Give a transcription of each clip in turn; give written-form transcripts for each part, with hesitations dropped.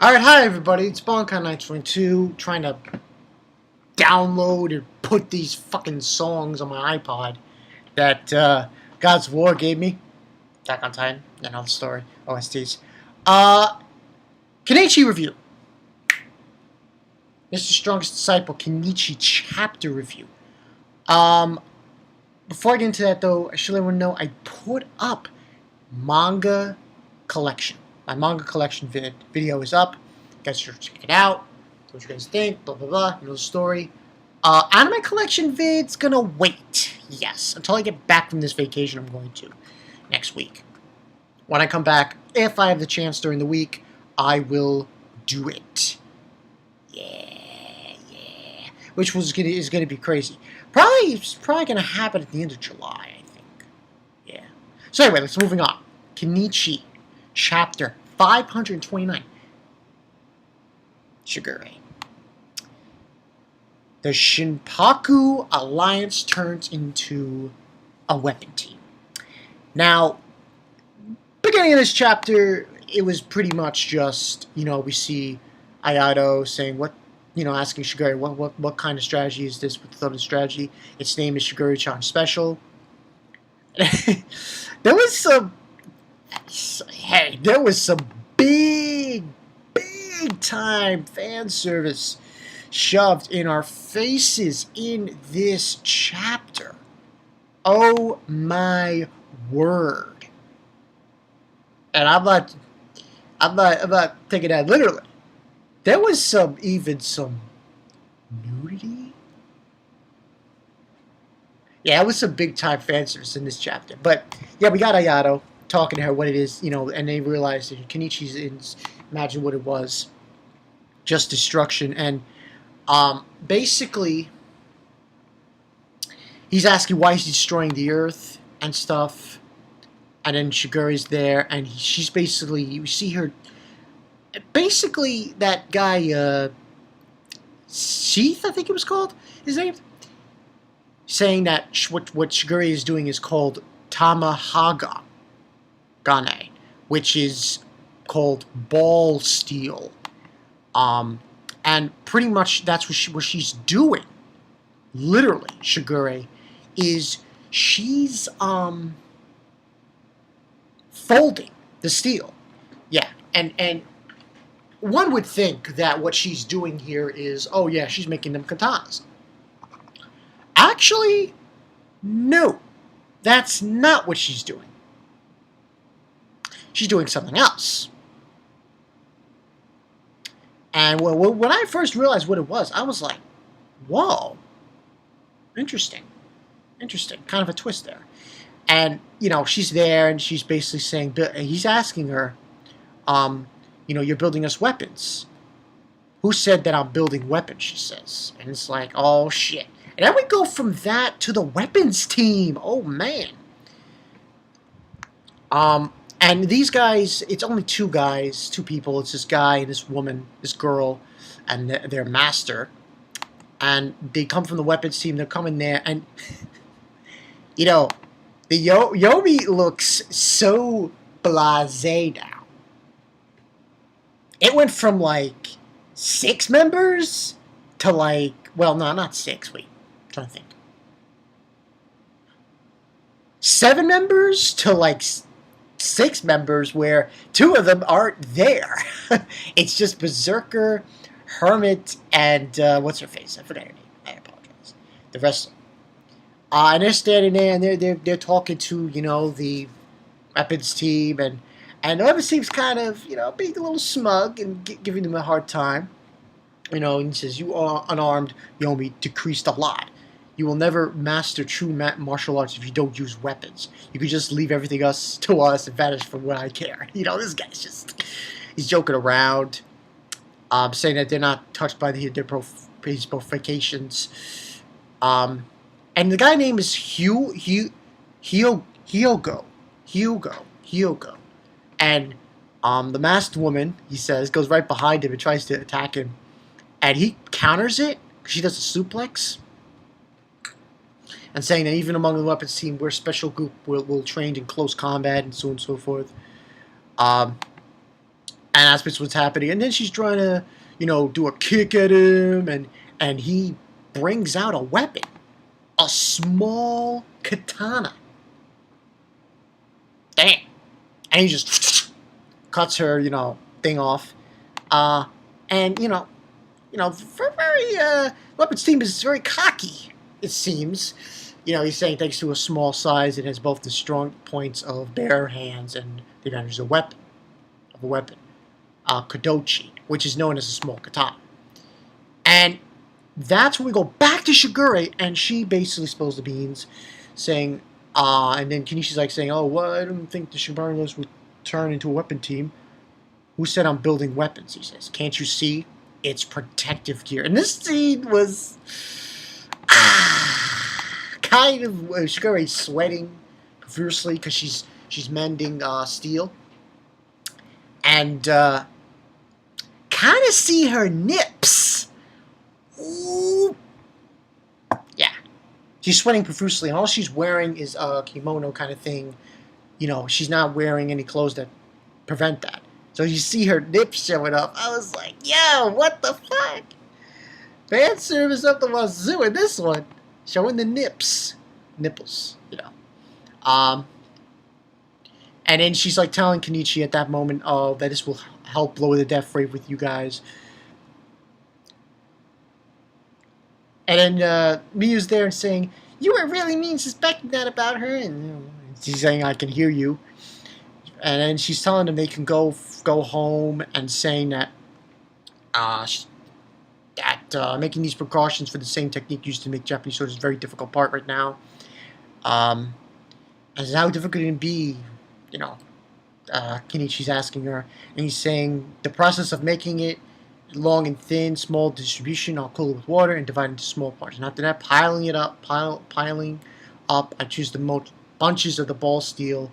Alright, hi everybody, it's Bonkai922 trying to download and put these fucking songs on my iPod that God's War gave me. Attack on Titan, another story, OSTs. Kenichi review. Mr. Strongest Disciple, Kenichi chapter review. Before I get into that though, I should let everyone know I put up manga collection. My manga collection video is up. You guys should check it out. What you guys think, blah, blah, blah. You know the story. Anime collection vid's gonna wait. Yes, until I get back from this vacation I'm going to next week. When I come back, if I have the chance during the week, I will do it. Yeah. Which is gonna be crazy. It's probably gonna happen at the end of July, I think. Yeah. So anyway, let's moving on. Kenichi. Chapter 529. Shigure. The Shinpaku Alliance turns into a weapon team. Now, beginning of this chapter, it was pretty much just, we see Ayato saying asking Shigure, what kind of strategy is this with the strategy? Its name is Shigure-chan Special. There was some big time fan service shoved in our faces in this chapter. Oh my word. And I'm not taking that literally. There was even some nudity. Yeah, it was some big time fan service in this chapter. But yeah, we got Ayato talking to her what it is, and they realize that Kenichi's imagine what it was. Just destruction. And basically he's asking why he's destroying the earth and stuff. And then Shigure's there and she's basically, you see her, basically that guy Sheath, I think it was called, his name, saying that what Shigure is doing is called Tamahaga Gane, which is called ball steel. And pretty much that's what she's doing. Literally, Shigure is she's folding the steel. Yeah, and one would think that what she's doing here is, oh yeah, she's making them katanas. Actually, no. That's not what she's doing. She's doing something else. And when I first realized what it was, I was like, whoa. Interesting. Interesting. Kind of a twist there. And, she's there and she's basically saying, he's asking her, you're building us weapons. Who said that I'm building weapons, she says. And it's like, oh, shit. And then we go from that to the weapons team. Oh, man. And these guys, it's only two people. It's this guy and this woman, this girl, and their master. And they come from the weapons team. They're coming there. And, the Yomi looks so blasé now. It went from, 6 members to, well, no, not 6. Wait, I'm trying to think. 7 members to, 6 members where 2 of them aren't there. It's just Berserker, Hermit, and what's her face? I forgot her name. I apologize. The rest of them. And they're standing there and they're talking to, the weapons team, and the weapons team's kind of, being a little smug and giving them a hard time. And he says, you are unarmed, Yomi, decreased a lot. You will never master true martial arts if you don't use weapons. You could just leave everything to us and vanish from where I care. This guy's he's joking around, saying that they're not touched by his provocations. And the guy name is Hyogo. And the masked woman, he says, goes right behind him and tries to attack him. And he counters it. She does a suplex. And saying that even among the weapons team, we're a special group, we're trained in close combat and so on and so forth. And that's what's happening. And then she's trying to, do a kick at him, and he brings out a weapon, a small katana. Damn. And he just cuts her, thing off. And very weapons team is very cocky. It seems. He's saying thanks to a small size, it has both the strong points of bare hands and the advantage of a weapon. Kodochi, which is known as a small katana. And that's when we go back to Shigure, and she basically spills the beans, saying, and then Kenichi's like saying, oh, well, I don't think the Shibaros would turn into a weapon team. Who said I'm building weapons, he says. Can't you see? It's protective gear. And this scene was kind of Shigure sweating profusely because she's mending steel. And kind of see her nips. Ooh. Yeah. She's sweating profusely, and all she's wearing is a kimono kind of thing. She's not wearing any clothes that prevent that. So you see her nips showing up. I was like, yo, what the fuck? Fan service up the wazoo in this one. Showing the nipples. And then she's like telling Kenichi at that moment, oh, that this will help lower the death rate with you guys. And then Miyu's there and saying, you were really mean suspecting that about her. And she's saying, I can hear you. And then she's telling them they can go home, and saying that making these precautions for the same technique used to make Japanese swords is a very difficult part right now. And how difficult it can be, Kenichi's asking her, and he's saying the process of making it long and thin, small distribution, I'll cool it with water and divide it into small parts. And after that, piling up, I choose the bunches of the ball steel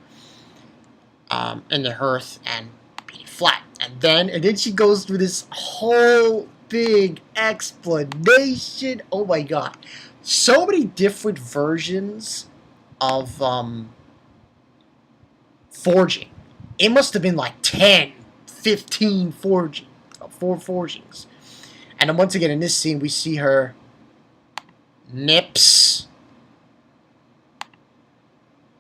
in the hearth and beat it flat. And then she goes through this whole big explanation. Oh my god. So many different versions of forging. It must have been like 10, 15 forgings. And then once again in this scene we see her nips.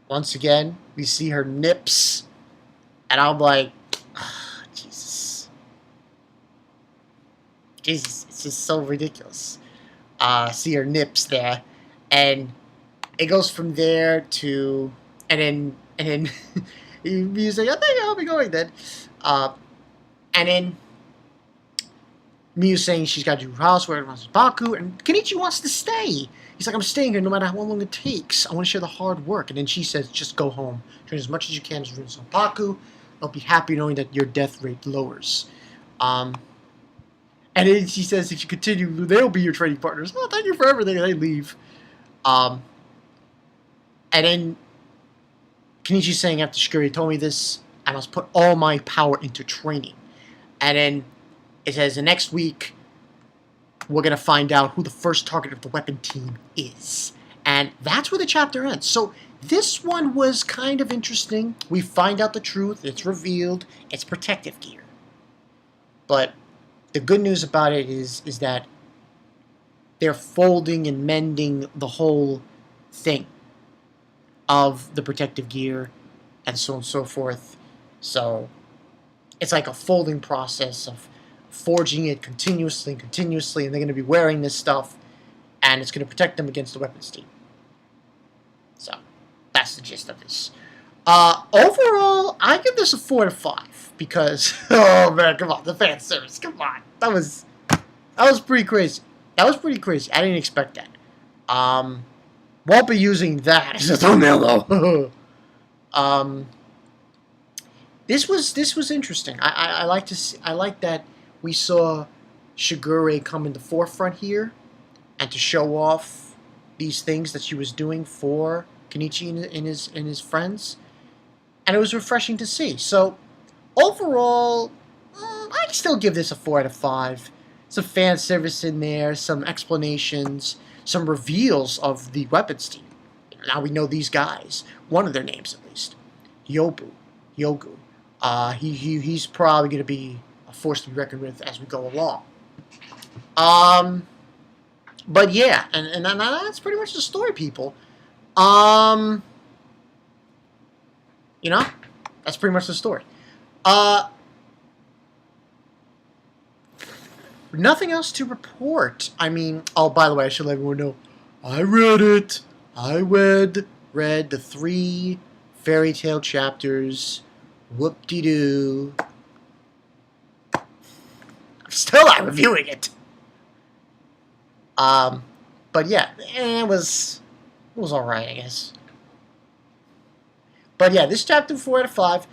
Once again, we see her nips. And I'm like, oh, Jesus, it's just so ridiculous. See her nips there, and it goes from there to, and then he's like, I think I'll be going then, and then Miyu's saying she's got to do housework at Review-Shinpaku, and Kenichi wants to stay. He's like, I'm staying here no matter how long it takes. I want to share the hard work. And then she says, just go home. Train as much as you can as Review-Shinpaku. I'll be happy knowing that your death rate lowers. And then she says, if you continue, they'll be your training partners. Oh, thank you for everything. And they leave. And then Kenichi's saying, after Shigure told me this, I must put all my power into training. And then it says, the next week, we're going to find out who the first target of the weapon team is. And that's where the chapter ends. So this one was kind of interesting. We find out the truth. It's revealed. It's protective gear. But the good news about it is that they're folding and mending the whole thing of the protective gear and so on and so forth. So it's like a folding process of forging it continuously, and they're going to be wearing this stuff, and it's going to protect them against the weapons team. So that's the gist of this. Overall, I give this a 4 out of 5 because, oh man, come on, the fan service, come on, that was pretty crazy. I didn't expect that. Won't be using that as a thumbnail though. This was interesting. I like to see, I like that we saw Shigure come in the forefront here, and to show off these things that she was doing for Kenichi and his friends, and it was refreshing to see. So overall, I'd still give this a 4 out of 5. Some fan service in there, some explanations, some reveals of the weapons team. Now we know these guys, one of their names at least, Yogu. He's probably going to be a force to be reckoned with as we go along. But yeah, and that's pretty much the story, people. Um, you know, that's pretty much the story. Nothing else to report. I mean, oh, by the way, I should let everyone know, I read it. I read the 3 fairy tale chapters. Whoop-de-doo. I'm still not reviewing it. But yeah, it was alright, I guess. But yeah, this chapter 4 out of 5.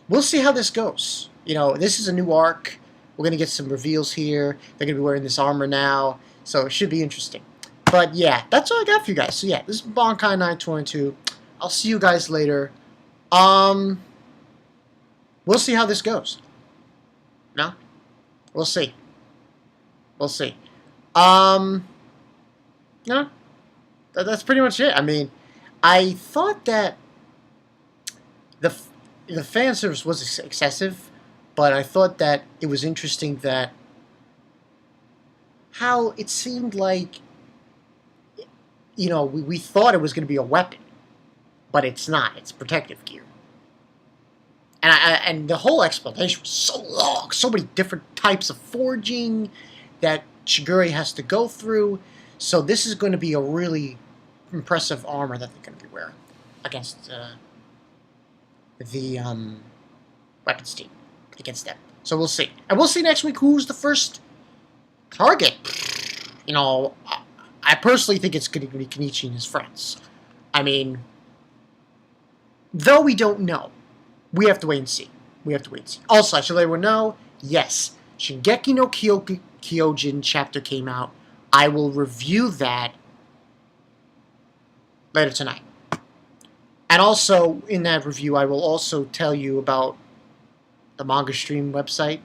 We'll see how this goes. You know, this is a new arc. We're gonna get some reveals here. They're gonna be wearing this armor now, so it should be interesting. But yeah, that's all I got for you guys. So yeah, this is Bankai 922. I'll see you guys later. We'll see how this goes. No? We'll see. We'll see. No? That's pretty much it. I mean, I thought that the fan service was excessive, but I thought that it was interesting that how it seemed like, you know, we thought it was going to be a weapon, but it's not. It's protective gear. And the whole explanation was so long, so many different types of forging that Shigure has to go through. So this is going to be a really impressive armor that they're going to be wearing against the weapons team, against them. So we'll see. And we'll see next week who's the first target. You know, I personally think it's going to be Kenichi and his friends. I mean, though we don't know, we have to wait and see. We have to wait and see. Also, I should let everyone know, yes, Shingeki no Kyojin chapter came out. I will review that later tonight. And also, in that review, I will also tell you about the manga stream website.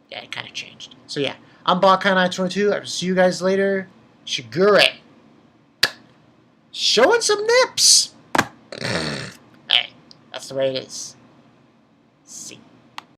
Yeah, it kind of changed. So yeah, I'm Bankai922. I will see you guys later. Shigure. Showing some nips. Hey, that's the way it is. See.